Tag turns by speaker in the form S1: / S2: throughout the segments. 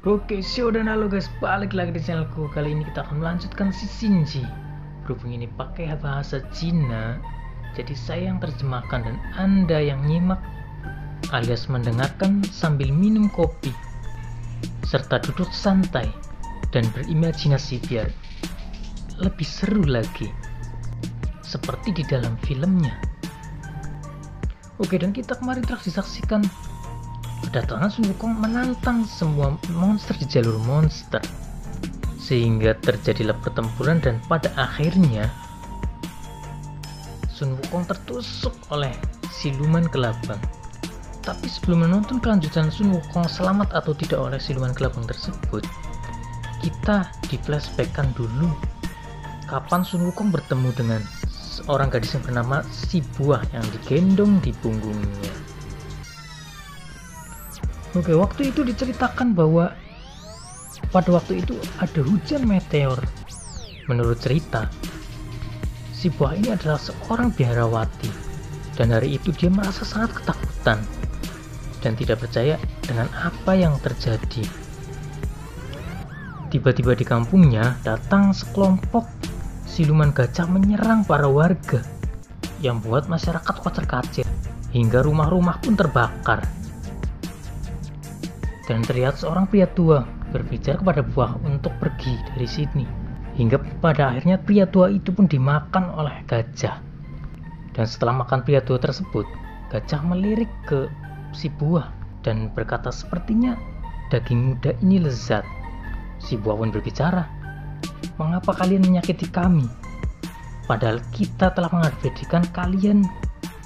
S1: Oke, show dan halo guys, balik lagi di channelku. Kali ini kita akan melanjutkan si Shinji. Berhubung ini pakai bahasa Cina, jadi saya yang terjemahkan dan Anda yang nyimak alias mendengarkan sambil minum kopi serta duduk santai dan berimajinasi biar lebih seru lagi seperti di dalam filmnya. Oke, dan kita kemarin telah disaksikan kedatangan Sun Wukong menantang semua monster di jalur monster, sehingga terjadilah pertempuran dan pada akhirnya Sun Wukong tertusuk oleh siluman kelabang. Tapi sebelum menonton kelanjutan Sun Wukong selamat atau tidak oleh siluman kelabang tersebut, kita di flashbackkan dulu kapan Sun Wukong bertemu dengan seorang gadis yang bernama Si Buah yang digendong di punggungnya. Oke, waktu itu diceritakan bahwa pada waktu itu ada hujan meteor. Menurut cerita, Si Buah ini adalah seorang biarawati, dan hari itu dia merasa sangat ketakutan dan tidak percaya dengan apa yang terjadi. Tiba-tiba di kampungnya datang sekelompok siluman gajah menyerang para warga, yang membuat masyarakat kocar-kacir hingga rumah-rumah pun terbakar. Dan terlihat seorang pria tua berbicara kepada Buah untuk pergi dari sini, hingga pada akhirnya pria tua itu pun dimakan oleh gajah. Dan setelah makan pria tua tersebut, gajah melirik ke Si Buah dan berkata, sepertinya daging muda ini lezat. Si Buah pun berbicara, mengapa kalian menyakiti kami, padahal kita telah mengabadikan kalian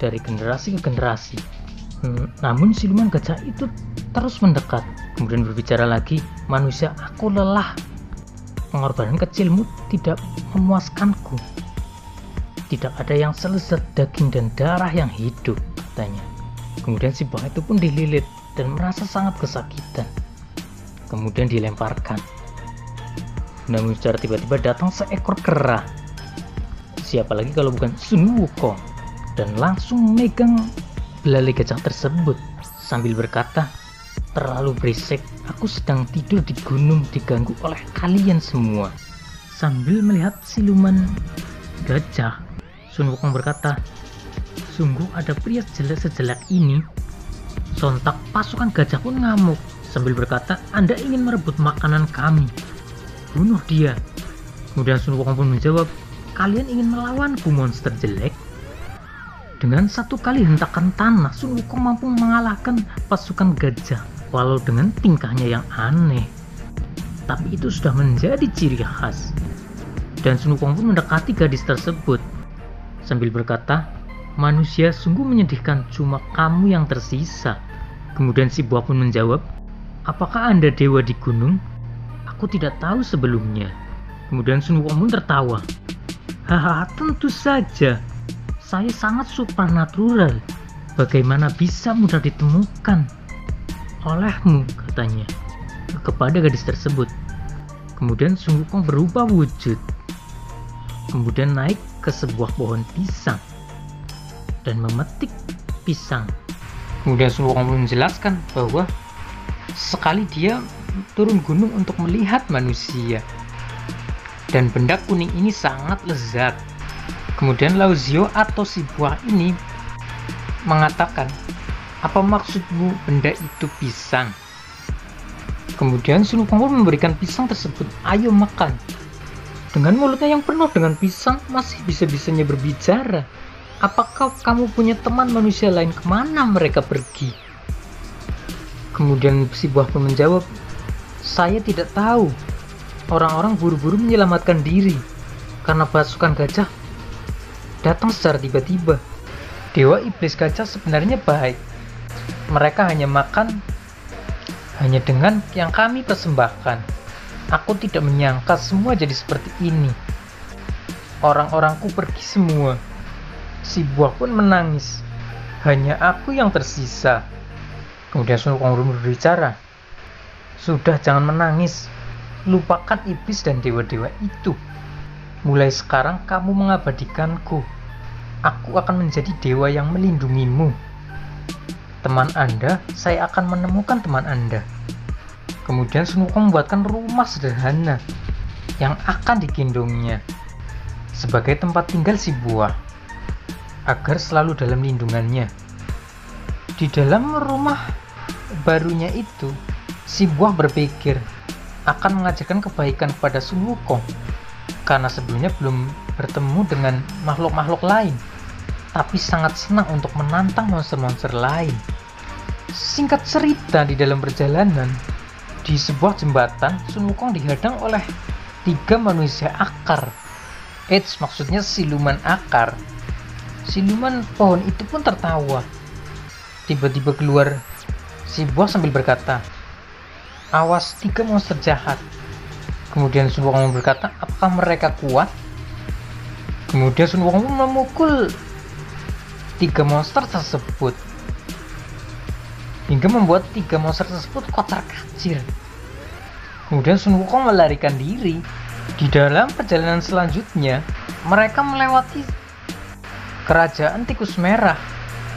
S1: dari generasi ke generasi. Namun siluman gajah itu terus mendekat, kemudian berbicara lagi, manusia, aku lelah, pengorbanan kecilmu tidak memuaskanku, tidak ada yang selezat daging dan darah yang hidup, katanya. Kemudian si Buah itu pun dililit dan merasa sangat kesakitan, kemudian dilemparkan. Namun secara tiba-tiba datang seekor kera, siapa lagi kalau bukan Sun Wukong, dan langsung megang belalai gajah tersebut sambil berkata, terlalu berisik, aku sedang tidur di gunung diganggu oleh kalian semua. Sambil melihat siluman gajah, Sun Wukong berkata, sungguh ada pria sejelek ini. Sontak pasukan gajah pun ngamuk sambil berkata, Anda ingin merebut makanan kami, bunuh dia. Kemudian Sun Wukong pun menjawab, kalian ingin melawanku monster jelek? Dengan satu kali hentakan tanah, Sun Wukong mampu mengalahkan pasukan gajah, walau dengan tingkahnya yang aneh. Tapi itu sudah menjadi ciri khas. Dan Sun Wukong pun mendekati gadis tersebut sambil berkata, manusia sungguh menyedihkan, cuma kamu yang tersisa. Kemudian Si Buah pun menjawab, apakah Anda dewa di gunung? Aku tidak tahu sebelumnya. Kemudian Sun Wukong pun tertawa, hahaha, tentu saja. Saya sangat supernatural. Bagaimana bisa mudah ditemukan olehmu, katanya kepada gadis tersebut. Kemudian Sun Wukong berubah wujud, kemudian naik ke sebuah pohon pisang dan memetik pisang. Kemudian Sun Wukong menjelaskan bahwa sekali dia turun gunung untuk melihat manusia, dan benda kuning ini sangat lezat. Kemudian Lao Zio atau Si Buah ini mengatakan, apa maksudmu benda itu pisang? Kemudian Sun Wukong pun memberikan pisang tersebut, ayo makan. Dengan mulutnya yang penuh dengan pisang masih bisa-bisanya berbicara. Apakah kamu punya teman manusia lain, kemana mereka pergi? Kemudian Si Buah pun menjawab, saya tidak tahu. Orang-orang buru-buru menyelamatkan diri karena pasukan gajah datang secara tiba-tiba. Dewa iblis gajah sebenarnya baik. Mereka hanya makan hanya dengan yang kami persembahkan. Aku tidak menyangka semua jadi seperti ini. Orang-orangku pergi semua. Si Buah pun menangis. Hanya aku yang tersisa. Kemudian Sun Wukong berbicara, sudah, jangan menangis. Lupakan iblis dan dewa-dewa itu. Mulai sekarang kamu mengabadikanku. Aku akan menjadi dewa yang melindungimu. Teman Anda, saya akan menemukan teman Anda. Kemudian Sun Wukong membuatkan rumah sederhana yang akan digendongnya sebagai tempat tinggal si buah agar selalu dalam lindungannya. Di dalam rumah barunya itu, si buah berpikir akan mengajarkan kebaikan kepada Sun Wukong karena sebelumnya belum bertemu dengan makhluk-makhluk lain, tapi sangat senang untuk menantang monster-monster lain. Singkat cerita, di dalam perjalanan di sebuah jembatan, Sun Wukong dihadang oleh 3 manusia akar. Maksudnya siluman akar. Siluman pohon itu pun tertawa. Tiba-tiba keluar si buah sambil berkata, "Awas, 3 monster jahat." Kemudian Sun Wukong berkata, "Apakah mereka kuat?" Kemudian Sun Wukong memukul 3 monster tersebut hingga membuat 3 monster tersebut kocar-kacir. Kemudian Sun Wukong melarikan diri. Di dalam perjalanan selanjutnya, mereka melewati kerajaan tikus merah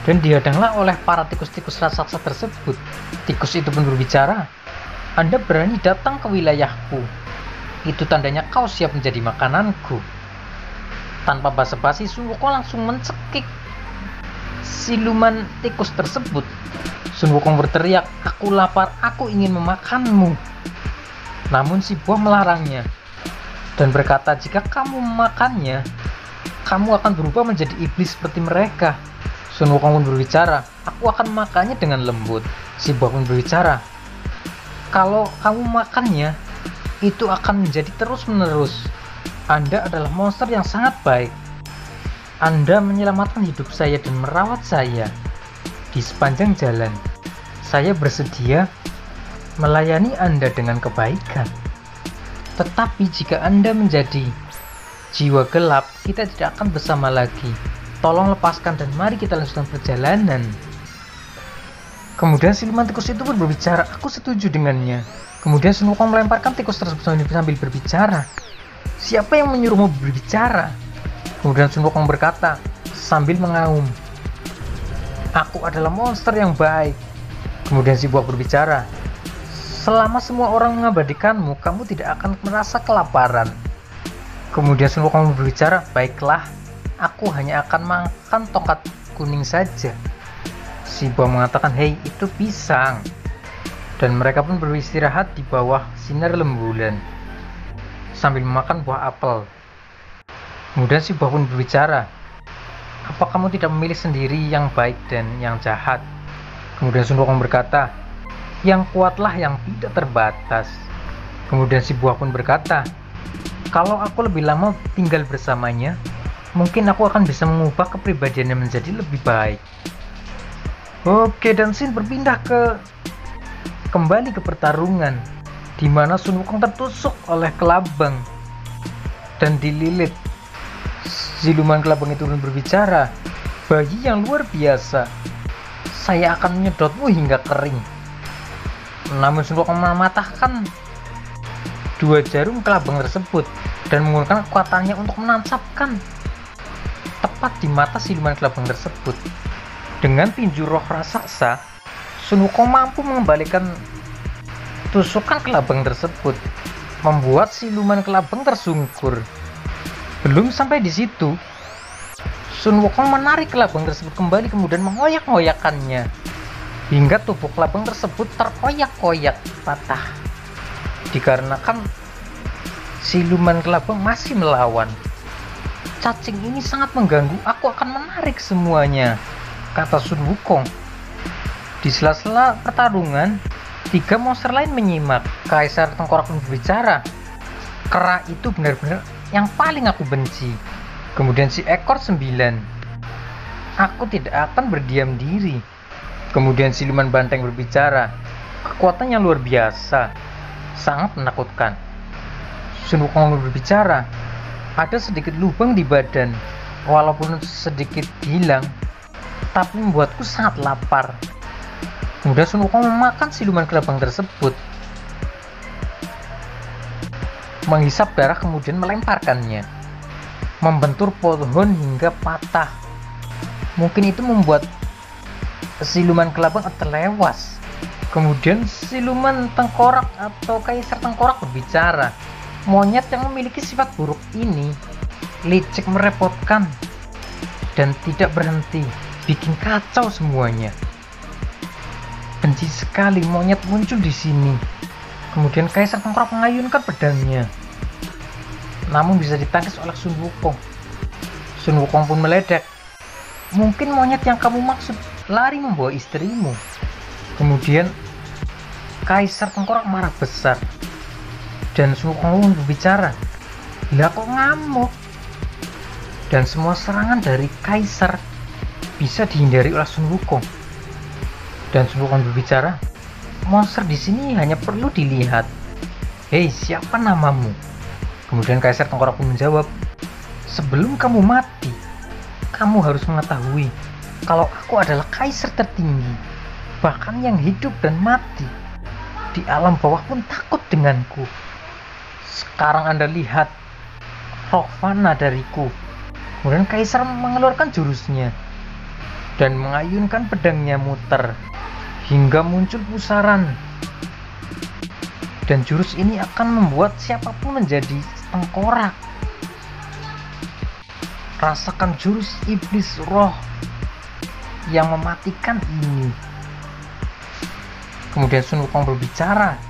S1: dan dihadanglah oleh para tikus-tikus raksasa tersebut. Tikus itu pun berbicara, "Anda berani datang ke wilayahku. Itu tandanya kau siap menjadi makananku." Tanpa basa-basi, Sun Wukong langsung mencekik siluman tikus tersebut. Sun Wukong berteriak, "Aku lapar, aku ingin memakanmu." Namun si buah melarangnya dan berkata, "Jika kamu memakannya, kamu akan berubah menjadi iblis seperti mereka." Sun Wukong pun berbicara, "Aku akan memakannya dengan lembut." Si buah pun berbicara, "Kalau kamu makannya, itu akan menjadi terus-menerus. Anda adalah monster yang sangat baik. Anda menyelamatkan hidup saya dan merawat saya di sepanjang jalan. Saya bersedia melayani Anda dengan kebaikan. Tetapi jika Anda menjadi jiwa gelap, kita tidak akan bersama lagi. Tolong lepaskan dan mari kita lanjutkan perjalanan." Kemudian siluman tikus itu pun berbicara, "Aku setuju dengannya." Kemudian Sun Wukong melemparkan tikus tersebut sambil berbicara, "Siapa yang menyuruhmu berbicara?" Kemudian Sun Wukong berkata sambil mengaum, "Aku adalah monster yang baik." Kemudian si buah berbicara, "Selama semua orang mengabadikanmu, kamu tidak akan merasa kelaparan." Kemudian Sun Wukong berbicara, "Baiklah, aku hanya akan makan tongkat kuning saja." Si buah mengatakan, "Hei, itu pisang." Dan mereka pun beristirahat di bawah sinar rembulan sambil memakan buah apel. Kemudian si buah pun berbicara, "Apa kamu tidak memilih sendiri yang baik dan yang jahat?" Kemudian Sun Wukong berkata, "Yang kuatlah yang tidak terbatas." Kemudian si buah pun berkata, "Kalau aku lebih lama tinggal bersamanya, mungkin aku akan bisa mengubah kepribadiannya menjadi lebih baik." Oke, dan scene berpindah kembali ke pertarungan di mana Sun Wukong tertusuk oleh kelabang dan dililit. Siluman kelabang itu pun berbicara, "Bayi yang luar biasa, saya akan menyedotmu hingga kering." Namun Sun Wukong mematahkan 2 jarum kelabang tersebut dan menggunakan kekuatannya untuk menancapkan tepat di mata siluman kelabang tersebut. Dengan tinju roh raksasa, Sun Wukong mampu mengembalikan tusukan kelabang tersebut, membuat siluman kelabang tersungkur. Belum sampai di situ, Sun Wukong menarik kelabang tersebut kembali kemudian mengoyak-ngoyakannya hingga tubuh kelabang tersebut terkoyak-koyak patah. Dikarenakan siluman kelabang masih melawan. "Cacing ini sangat mengganggu, aku akan menarik semuanya," kata Sun Wukong. Di sela-sela pertarungan, 3 monster lain menyimak. Kaisar Tengkorak pun berbicara, "Kera itu benar-benar yang paling aku benci." Kemudian si ekor 9, "Aku tidak akan berdiam diri." Kemudian siluman banteng berbicara, "Kekuatannya luar biasa, sangat menakutkan." Sun Wukong berbicara, "Ada sedikit lubang di badan, walaupun sedikit hilang, tapi membuatku sangat lapar." Kemudian Sun Wukong memakan siluman kelabang tersebut, menghisap darah kemudian melemparkannya, membentur pohon hingga patah. Mungkin itu membuat siluman kelabang tewas. Kemudian siluman tengkorak atau kaisar tengkorak berbicara. Monyet yang memiliki sifat buruk ini licik, merepotkan, dan tidak berhenti, bikin kacau semuanya. Benci sekali monyet muncul di sini. Kemudian kaisar tengkorak mengayunkan pedangnya, namun bisa ditangkis oleh Sun Wukong. Sun Wukong pun meledek. Mungkin monyet yang kamu maksud lari membawa istrimu. Kemudian kaisar tengkorak marah besar, dan Sun Wukong pun berbicara, "Lah kok ngamuk?" Dan semua serangan dari kaisar bisa dihindari oleh Sun Wukong. Dan Sun Wukong berbicara, "Monster di sini hanya perlu dilihat. Hei, siapa namamu?" Kemudian kaisar tengkorak pun menjawab, "Sebelum kamu mati, kamu harus mengetahui kalau aku adalah kaisar tertinggi. Bahkan yang hidup dan mati di alam bawah pun takut denganku. Sekarang Anda lihat roh fana dariku." Kemudian kaisar mengeluarkan jurusnya dan mengayunkan pedangnya muter hingga muncul pusaran. Dan jurus ini akan membuat siapapun menjadi tengkorak. Rasakan jurus iblis roh yang mematikan ini. Kemudian Sun Wukong berbicara,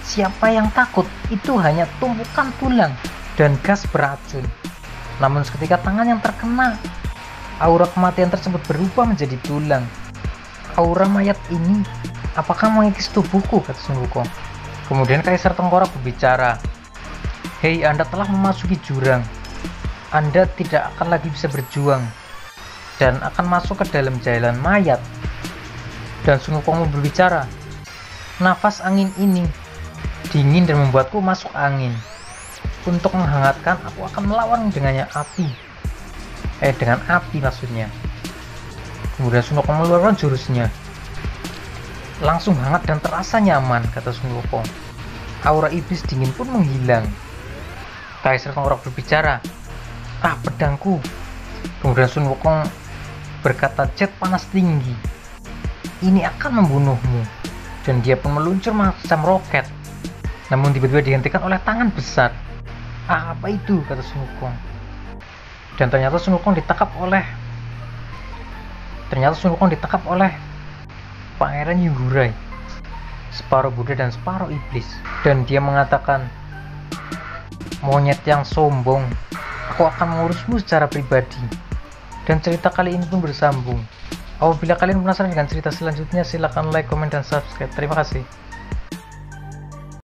S1: "Siapa yang takut itu hanya tumpukan tulang dan gas beracun." Namun seketika tangan yang terkena aura kematian tersebut berubah menjadi tulang. "Aura mayat ini apakah mengikis tubuhku?" kata Sun Wukong. Kemudian kaisar tengkorak berbicara, "Hei, Anda telah memasuki jurang. Anda tidak akan lagi bisa berjuang dan akan masuk ke dalam jalan mayat." Dan Sun Wukong berbicara, "Nafas angin ini dingin dan membuatku masuk angin. Untuk menghangatkan, aku akan melawan dengan api." Dengan api maksudnya. Kemudian Sun Wukong mengeluarkan jurusnya. "Langsung hangat dan terasa nyaman," kata Sun Wukong. Aura iblis dingin pun menghilang. Kaisar tengkorak berbicara, pedangku." Kemudian Sun Wukong berkata, "Jet panas tinggi ini akan membunuhmu." Dan dia pun meluncur macam roket, namun tiba-tiba dihentikan oleh tangan besar. "Apa itu?" kata Sun Wukong. Dan ternyata Sun Wukong ditangkap oleh Pangeran Yugurei, separuh Buddha dan separuh iblis. Dan dia mengatakan, "Monyet yang sombong, aku akan mengurusmu secara pribadi." Dan cerita kali ini pun bersambung. Apabila kalian penasaran dengan cerita selanjutnya, silahkan like, komen, dan subscribe. Terima kasih.